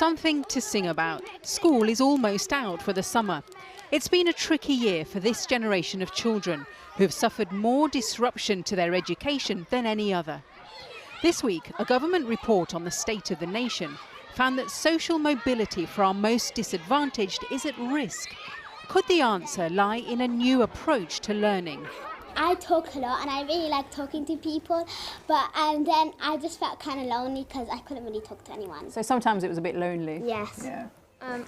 Something to sing about. School is almost out for the summer. It's been a tricky year for this generation of children who have suffered more disruption to their education than any other. This week, a government report on the state of the nation found that social mobility for our most disadvantaged is at risk. Could the answer lie in a new approach to learning? I talk a lot and I really like talking to people, but then I just felt kind of lonely because I couldn't really talk to anyone. So sometimes it was a bit lonely? Yes. Yeah.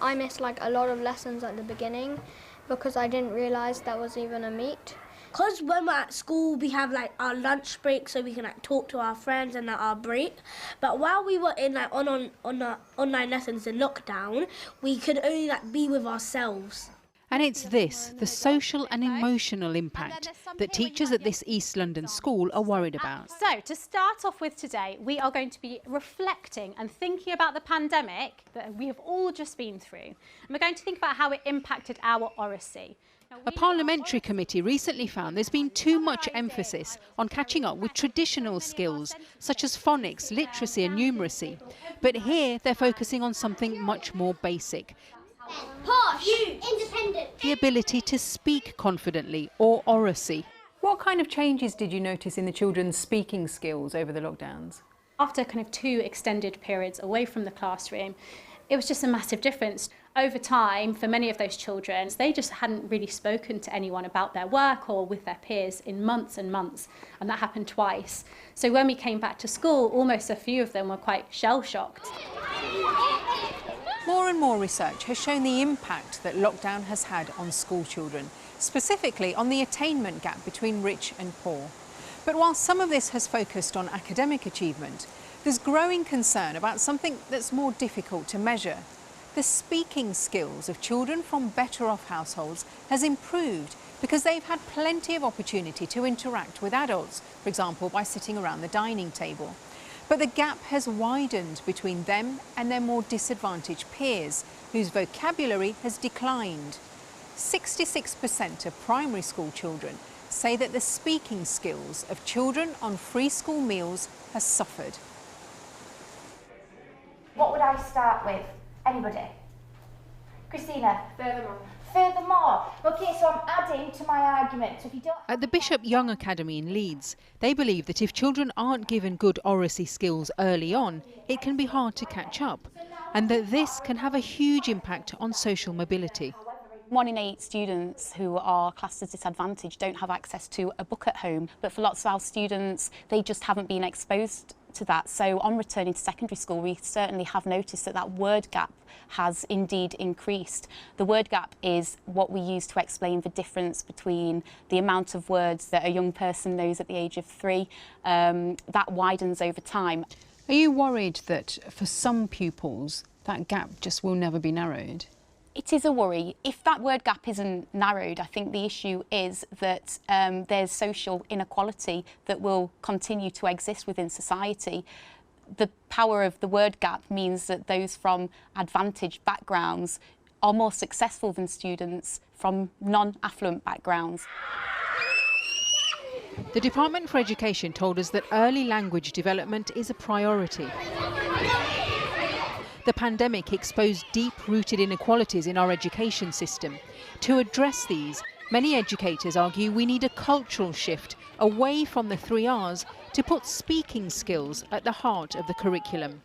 I missed like a lot of lessons at the beginning because I didn't realise that was even a meet. Because when we're at school, we have like our lunch break so we can like talk to our friends and at our break. But while we were in like on online lessons in lockdown, we could only like be with ourselves. And it's this, the social and emotional impact, that teachers at this East London school are worried about. So, to start off with today, we are going to be reflecting and thinking about the pandemic that we have all just been through. And we're going to think about how it impacted our oracy. A parliamentary committee recently found there's been too much emphasis on catching up with traditional skills, such as phonics, literacy and numeracy. But here they're focusing on something much more basic. Posh, independent. The ability to speak confidently, or oracy. What kind of changes did you notice in the children's speaking skills over the lockdowns? After kind of 2 extended periods away from the classroom, it was just a massive difference. Over time, for many of those children, they just hadn't really spoken to anyone about their work or with their peers in months and months, and that happened twice. So when we came back to school, almost a few of them were quite shell-shocked. More and more research has shown the impact that lockdown has had on school children, specifically on the attainment gap between rich and poor. But while some of this has focused on academic achievement, there's growing concern about something that's more difficult to measure. The speaking skills of children from better-off households has improved because they've had plenty of opportunity to interact with adults, for example, by sitting around the dining table. But the gap has widened between them and their more disadvantaged peers, whose vocabulary has declined. 66% of primary school children say that the speaking skills of children on free school meals has suffered. What would I start with? Anybody? Christina? Furthermore. Furthermore. Okay, so I'm adding to my argument. So if you don't... At the Bishop Young Academy in Leeds, they believe that if children aren't given good oracy skills early on, it can be hard to catch up, and that this can have a huge impact on social mobility. 1 in 8 students who are classed as disadvantaged don't have access to a book at home, but for lots of our students, they just haven't been exposed to that. So on returning to secondary school, we certainly have noticed that that word gap has indeed increased. The word gap is what we use to explain the difference between the amount of words that a young person knows at the age of 3. That widens over time. Are you worried that for some pupils that gap just will never be narrowed? It is a worry. If that word gap isn't narrowed, I think the issue is that there's social inequality that will continue to exist within society. The power of the word gap means that those from advantaged backgrounds are more successful than students from non-affluent backgrounds. The Department for Education told us that early language development is a priority. The pandemic exposed deep-rooted inequalities in our education system. To address these, many educators argue we need a cultural shift away from the 3 Rs to put speaking skills at the heart of the curriculum.